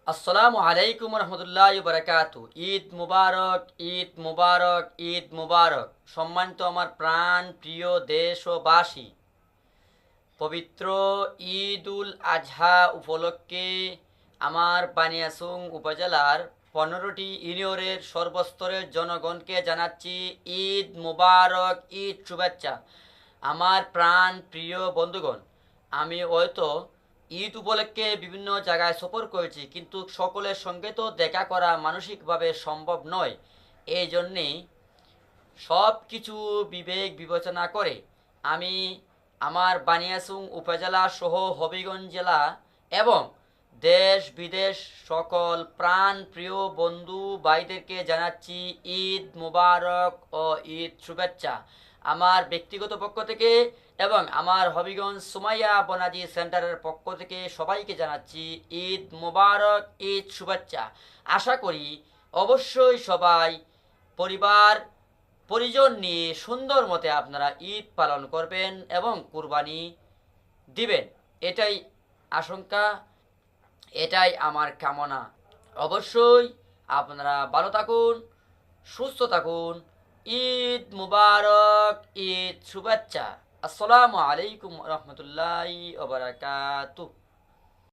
আসসালামু আলাইকুম রহমতুল্লাহ বারাকাতু। ঈদ মুবারক, ঈদ মুবারক, ঈদ মুবারক। সম্মানিত আমার প্রাণ প্রিয় দেশবাসী, পবিত্র ঈদ উল আজহা উপলক্ষে আমার বানিয়াচং উপজেলার 15টি ইউনিয়নের সর্বস্তরের জনগণকে জানাচ্ছি ঈদ মুবারক, ঈদ শুভেচ্ছা। আমার প্রাণ প্রিয় বন্ধুগণ, আমি হয়তো ঈদ উপলক্ষে বিভিন্ন জায়গায় সফর করেছি, কিন্তু সকলের সঙ্গে তো দেখা করা মানসিকভাবে সম্ভব নয়। এই জন্যেই সব কিছু বিবেক বিবেচনা করে আমি আমার বানিয়াচং উপজেলা সহ হবিগঞ্জ জেলা এবং দেশ বিদেশ সকল প্রাণ প্রিয় বন্ধু ভাইদেরকে জানাচ্ছি ঈদ মুবারক ও ঈদ শুভেচ্ছা। আমার ব্যক্তিগত পক্ষ থেকে এবং আমার হবিগঞ্জ সুমাইয়া বনাজি সেন্টারের পক্ষ থেকে সবাইকে জানাচ্ছি ঈদ মুবারক, ঈদ শুভেচ্ছা। আশা করি অবশ্যই সবাই পরিবার পরিজন নিয়ে সুন্দর মতে আপনারা ঈদ পালন করবেন এবং কুরবানি দিবেন। এটাই আশঙ্কা, এটাই আমার কামনা। অবশ্যই আপনারা ভালো থাকুন, সুস্থ থাকুন। ঈদ মুবারক, ঈদ শুভেচ্ছা। আসসালামু আলাইকুম রহমতুল্লাহি ওয়া বারাকাতুহু।